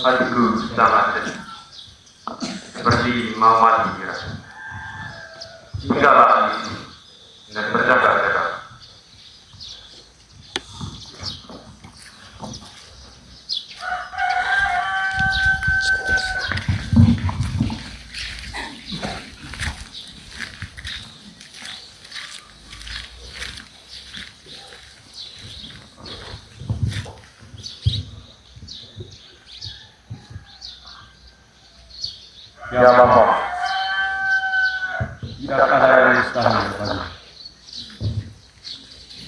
hatiku sangat sedih, seperti mau mati rasanya. Tinggallah di sini dan berjaga-jaga. Ya Bapak, tidak ada yang mustahil bagi.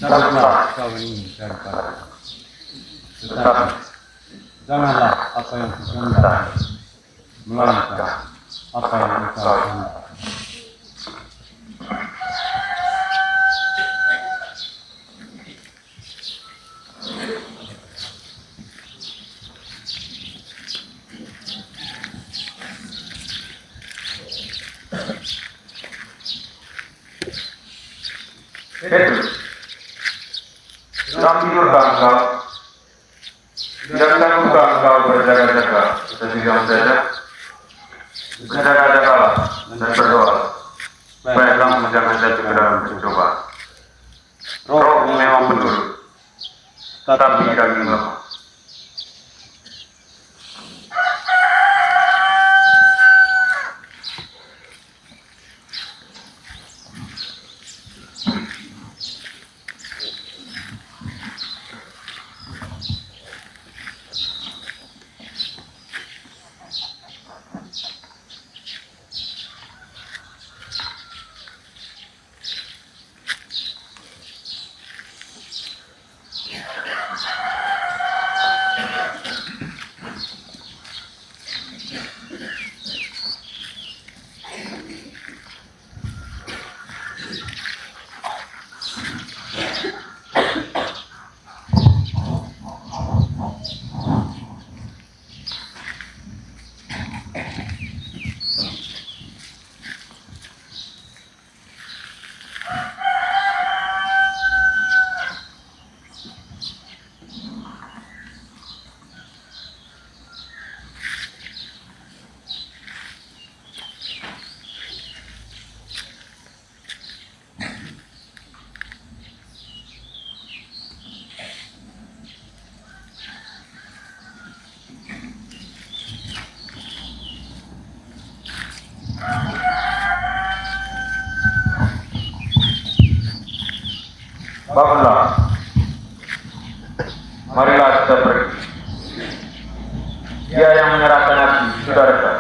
Cabutlah kau ini daripada. Tetapi janganlah apa yang kukehendaki, melainkan apa yang engkau kehendaki. Petrus, sedang tidurkah engkau? Tidak sanggupkah engkau berjaga-jaga sejam saja? Berjaga-jagalah dan berdoa, supaya kamu jangan jatuh ke dalam pencobaan. Roh memang menurut, tetapi daging lemah. Bangunlah, marilah kita pergi. Dia yang menyerahkan hati sudah dekat.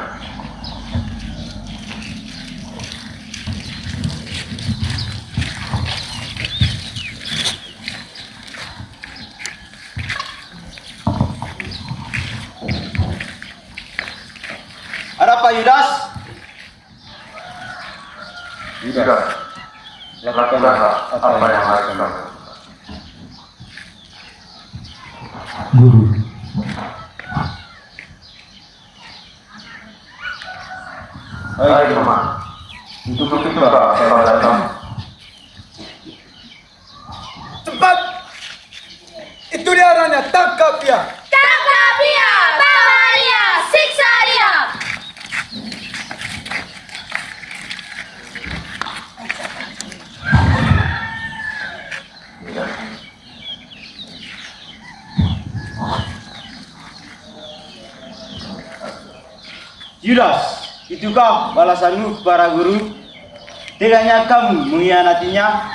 Ada apa Yudas? Yudas, lakukanlah apa yang harus kamu lakukan. Guru, Hai teman, untuk itu kau datang. Cepat! Itu dia orangnya, tangkap dia! Tangkap dia! Bawa dia! Siksa dia! Yudas, itukah balasanmu para guru? Teganya kamu mengkhianatinya?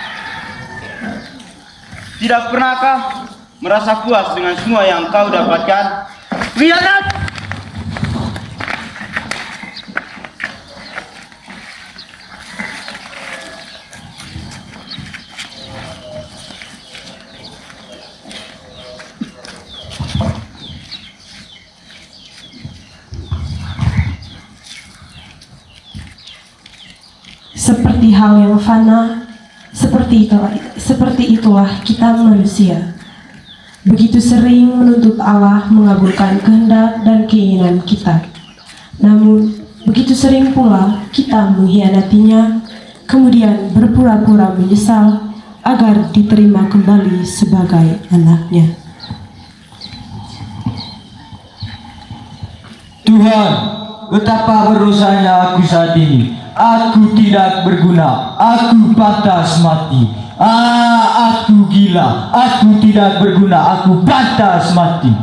Tidak pernahkah merasa puas dengan semua yang kau dapatkan? Khianat! Seperti hal yang fana, seperti itulah kita manusia. Begitu sering menuntut Allah mengabulkan kehendak dan keinginan kita. Namun, begitu sering pula kita mengkhianatinya, kemudian berpura-pura menyesal agar diterima kembali sebagai anaknya. Tuhan, betapa berdosanya aku saat ini. Aku tidak berguna, aku pantas mati. Aku gila, aku tidak berguna, aku pantas mati.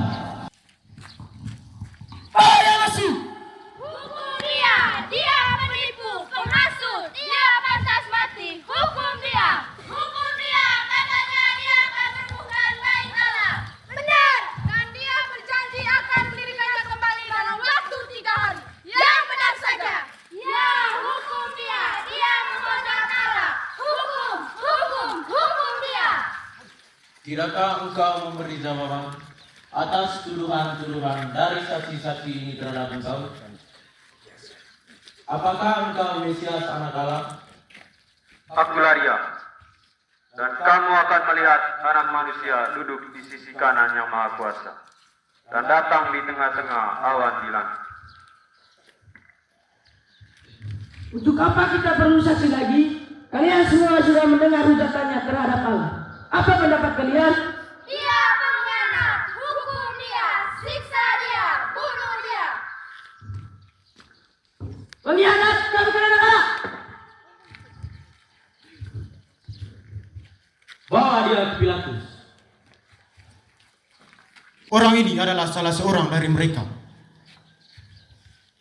Hukum dia. Dia penipu, penghasut. Dia pantas mati. Hukum dia. Hukum dia. Katanya dia akan menemukan bait Allah. Benar. Dan dia berjanji akan mendirikannya kembali dalam waktu 3 hari. Yang benar saja. Ya, hukum dia. Dia membodoh Allah. Hukum dia. Tidakkah engkau memberi jawaban atas tuduhan-tuduhan dari saksi-saksi ini terhadap engkau? Apakah engkau Mesias anak Allah? Akulah dia. Dan kamu akan melihat anak manusia duduk di sisi kanan yang maha kuasa dan datang di tengah-tengah awan di langit. Untuk apa kita perlu saksi lagi? Kalian semua sudah mendengar ucapannya terhadap Allah. Apa pendapat kalian? Dia pengkhianat. Hukum dia. Siksa dia. Bunuh dia. Pengkhianat dan pengkhianat Allah. Bawa dia ke Pilatus. Orang ini adalah salah seorang dari mereka.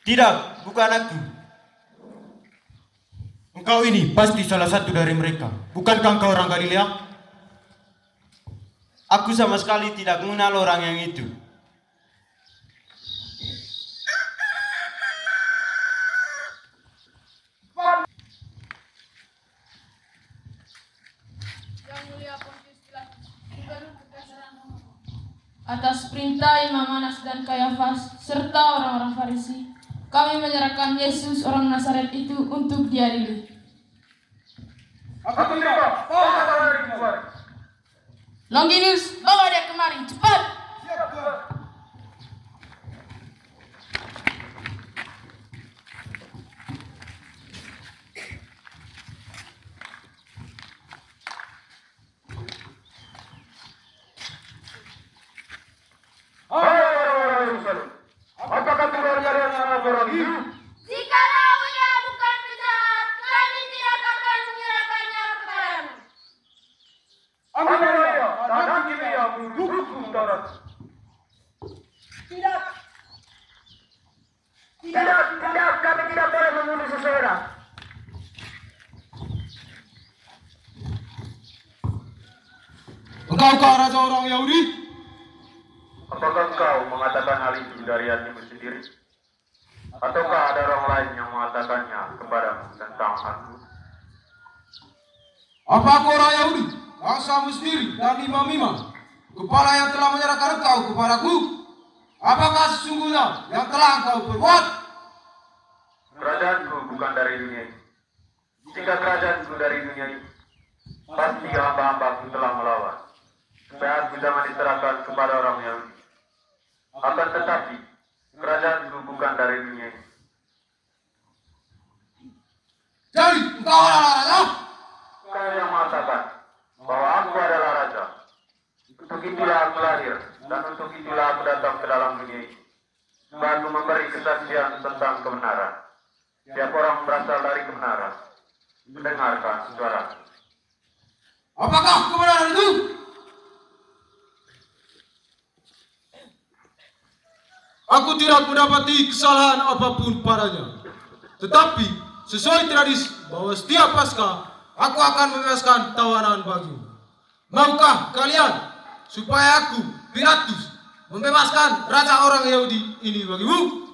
Tidak, bukan aku. Engkau ini pasti salah satu dari mereka. Bukankah engkau orang Galilea? Aku sama sekali tidak mengenal orang yang itu. Atas perintah Imam Anas dan Kayafas serta orang-orang Farisi, kami menyerahkan Yesus orang Nazaret itu untuk diadili. Aku tidak. Bawa dari kemari. Longinus, bawa dia kemari, cepat! Siap, Tuhan. Apakah Tuhan dari orang hidup? Jikalau ia bukan penjahat, kami tidak akan menyerahkannya kepadamu. Ambil dia, dan dia menghukum darat. Tidak, kami tidak boleh membunuh seseorang. Engkaukah raja orang Yahudi? Apakah engkau mengatakan hal itu dari hatimu sendiri? Ataukah ada orang lain yang mengatakannya kepadamu tentang aku? Apa aku orang Yahudi? Bangsamu sendiri dan imam-imam, kepala yang telah menyerahkan engkau kepadaku? Apakah sesungguhnya yang telah engkau perbuat? Kerajaanku bukan dari dunia ini. Jika kerajaanku dari dunia ini, pasti hamba-hambaku telah melawan, supaya aku jangan diserahkan kepada orang Yahudi. Akan tetapi, kerajaanku bukan dari dunia ini. Jadi, engkau adalah raja? Kau yang mengatakan bahwa aku adalah raja. Untuk itulah aku lahir, dan untuk itulah aku datang ke dalam dunia ini, supaya aku memberi kesaksian tentang kebenaran. Setiap orang berasal dari kebenaran. Mendengarkan suara. Apakah kebenaran itu? Aku tidak mendapati kesalahan apapun padanya. Tetapi sesuai tradisi bahwa setiap Paskah aku akan membebaskan tawanan bagimu. Maukah kalian supaya aku, Pilatus, membebaskan raja orang Yahudi ini bagimu?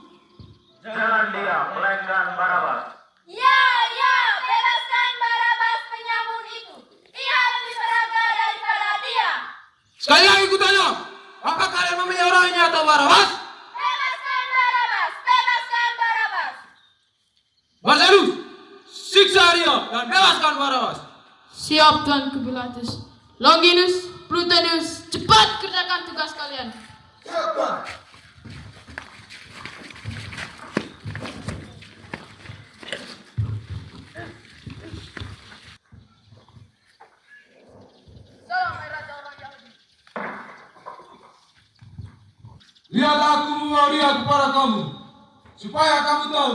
Jangan dia, melainkan Barabas. Ya, bebaskan Barabas penyamun itu. Ia lebih berharga daripada dia. Sekali lagi ku tanya, apa kalian memilih orang ini atau Barabas? Bebaskan Barabas, bebaskan Barabas. Marcelus, siksa dia dan bebaskan Barabas. Siap Tuan Pilatus. Longinus, Plutonius, cepat kerjakan tugas kalian. Siap, Tuhan. Lihatlah aku membawa dia kepada kamu. supaya kamu tahu,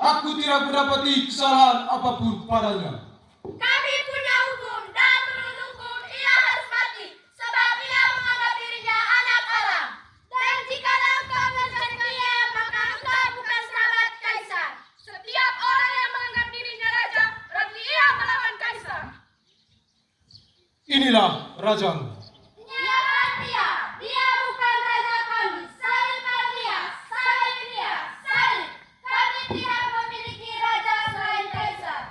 aku tidak mendapati kesalahan apapun padanya. Kami punya hukum dan menurut hukum ia harus mati sebab ia menganggap dirinya anak Allah. Dan jika engkau menjadi dia, maka engkau bukan sahabat kaisar. Setiap orang yang menganggap dirinya raja, berarti ia melawan kaisar. Inilah rajamu. Nyalakan dia. Dia bukan raja kami. Salibkan dia. Salib dia. Salib. Kami tidak memiliki raja selain kaisar.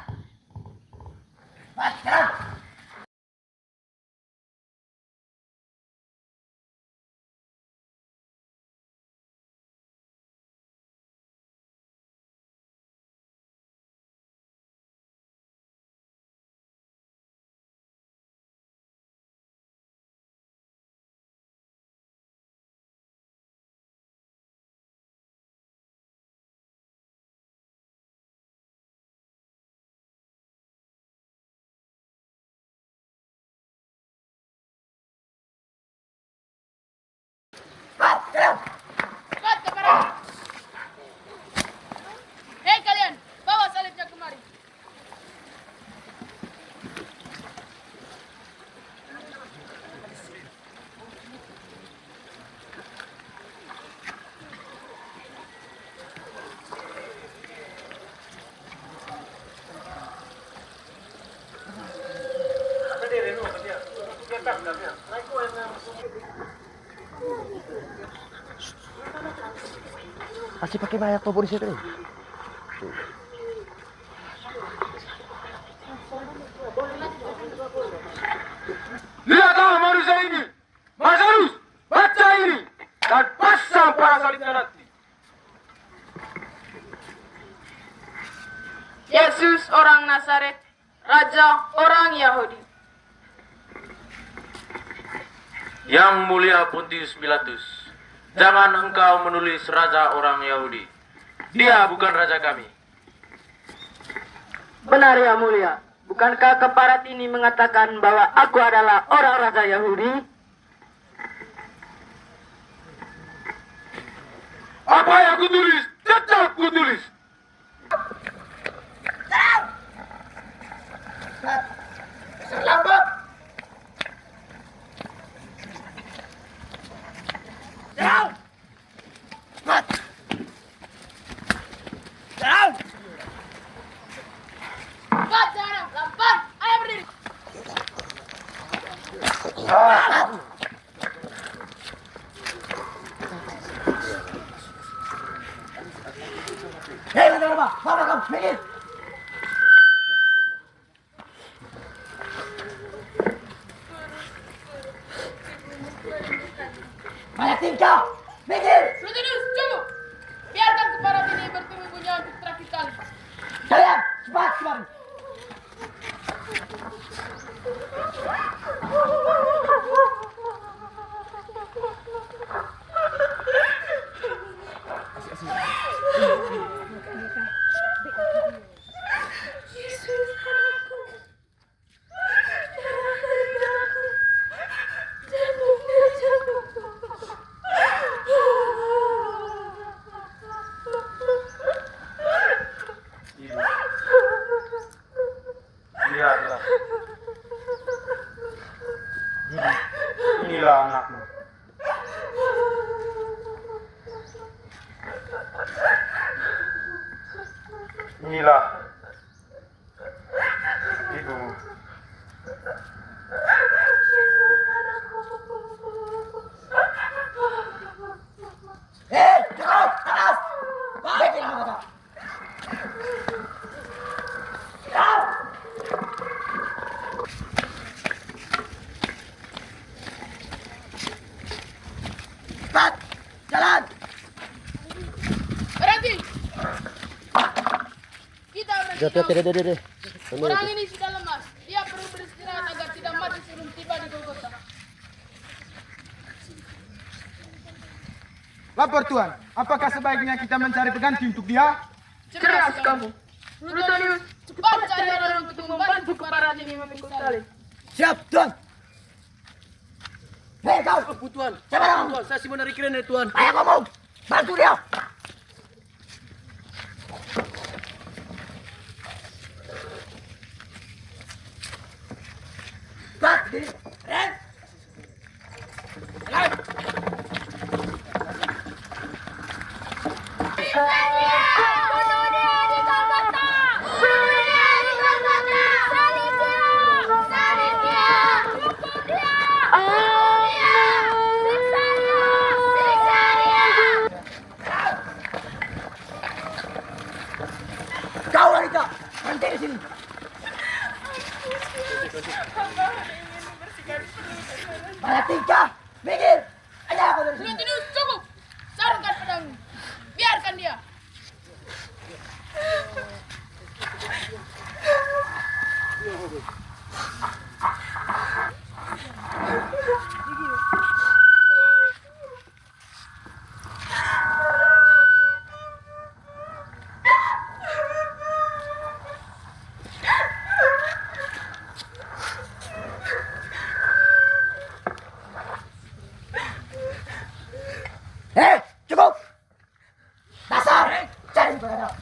Hei kalian, bawa salibnya kemari. Masih pakai banyak po polisi tadi. Lihatlah manusia ini. Mas Arus, baca ini dan pasang para salibnya nanti. Yesus orang Nazaret, Raja orang Yahudi. Yang mulia Pontius Pilatus, jangan engkau menulis raja orang Yahudi. Dia bukan raja kami. Benar ya mulia. Bukankah keparat ini mengatakan bahwa aku adalah orang raja Yahudi? Apa yang kutulis, tetap kutulis. Cepat jangan gampang. Ayo berdiri. Rutinus, cukup. Biarkan keparat ini bertemu punya untuk terakhir kali. Lihatlah. Inilah anakmu. Inilah ibumu. Berhenti. Kita berhenti. Orang ini sudah lemas. Dia perlu beristirahat agar tidak mati sebelum tiba di Golgota. Lapor Tuhan, apakah sebaiknya kita mencari pengganti untuk dia? Cerdas kamu. Plutonius, cepat cari orang untuk membantu keparat ini memikul salib. Siap, Tuan. Hei kau, Tuan, siapa kamu? Tuan, saya Simon dari Kirene, Tuan. Ayo ngomong, bantu dia. Bunuh dia di Golgota! Bunuh dia di Golgota! Salib dia! Salib dia! Hukum dia! Hukum dia! Siksa dia! Siksa dia! Kau wanita, berhenti di sini. Malatika, minggir. Ayo aku dari sini. Sudah cukup. Sarungkan pedangmu. Biarkan dia. Cukup. Dasar, cari berada.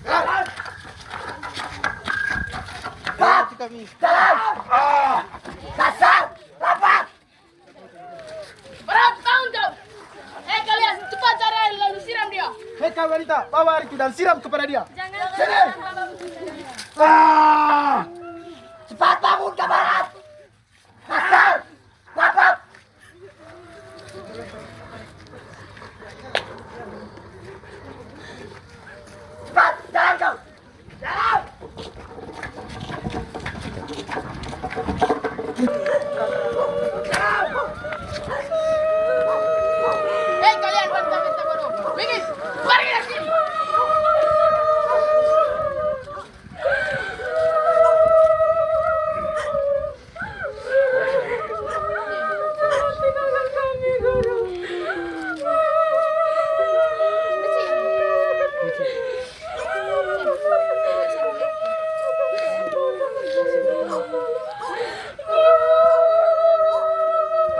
Jalan. Jalan. Dasar, rapat. Berapa tahun jauh? Kalian cepat cari air lalu siram dia. Hei kau wanita, bawa air itu dan siram kepada dia. Sini. Cepat bangun ke barat. Dasar, rapat. Cepat, jalan kau. Jalan. Kalian bantah-bantah bodoh. Minggir, pergi dari sini.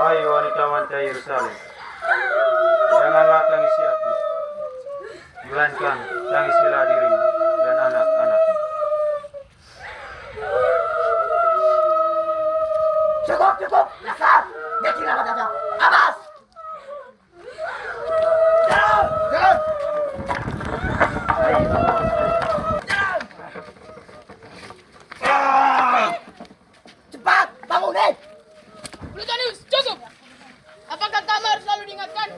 Hai wanita-wanita Yerusalem, janganlah tangisi aku, melainkan tangisilah dirimu dan anak-anakmu. Cukup. Dasar. Dia kira saja. Abbas. Jalan. Jalan. Cepat, bangun, Plutonius, cukup. Apakah kamu harus selalu diingatkan?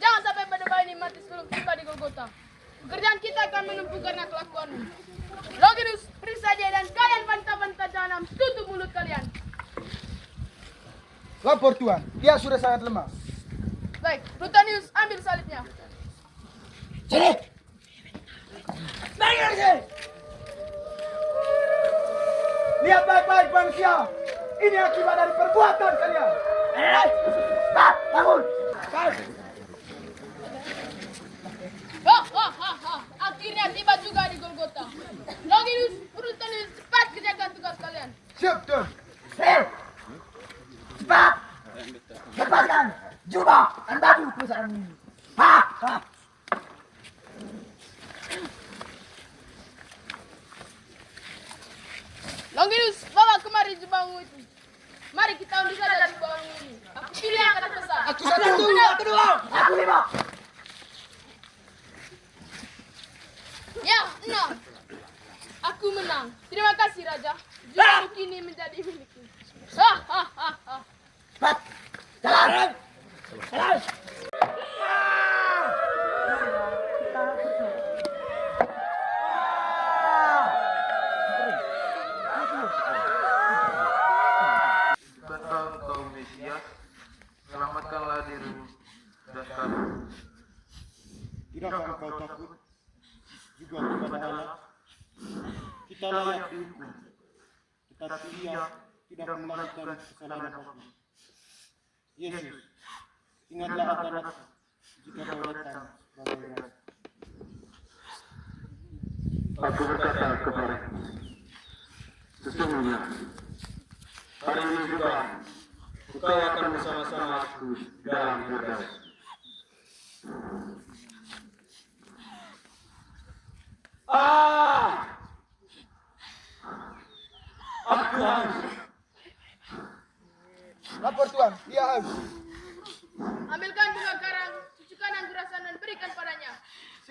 Jangan sampai berdebah ini mati sebelum tiba di Golgota. Pekerjaan kita akan menumpuk karena kelakuanmu. Longinus, periksa dia dan kalian bantah-bantah jahanam, tutup mulut kalian. Lapor Tuan, dia sudah sangat lemah. Baik, Plutonius, ambil salibnya. Sini. Mari dari sini. Lihat baik-baik manusia, ini akibat dari perbuatan kalian. Cepat, bangun. Akhirnya tiba juga di Golgota. Longinus, Plutonius, cepat kerjakan tugas kalian. Siap Tuan. Cepat. Lepaskan jubah dan baju perusahaan ini. Longinus, bawa kemari jubahmu itu. Mari kita undi saja dari jubahmu ini. Aku pilih yang akan besar. Aku satu. Aku dua. Aku lima. Ya, 6. Aku menang. Terima kasih Raja. Jubahmu kini menjadi milikku. Cepat. Jalan. Jalan. Datang kau Mesias, selamatkanlah dirimu dan kami. Tidakkah engkau takut juga kepada Allah? Kita layak dihukum, tetapi Dia tidak melakukan kesalahan apapun. Yesus, ingatlah akan aku jika kau datang sebagai Raja. Aku berkata kepadamu, sesungguhnya hari ini juga engkau akan bersama-sama aku dalam Firdaus.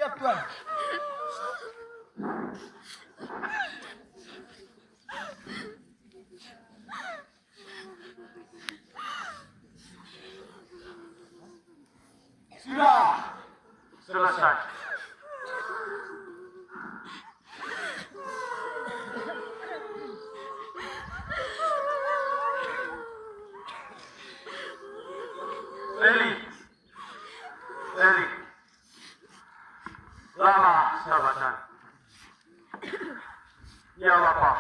Siap, Tuan. Sudah selesai. Eli, lama sahabatan. Ya Bapa,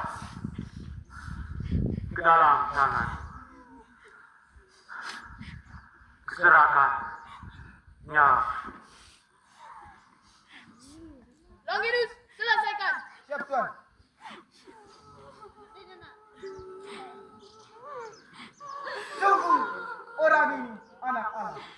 ke dalam tangan. Serahkan nyawa. Longinus, selesaikan. Siap, Tuan. Sungguh orang ini anak Allah.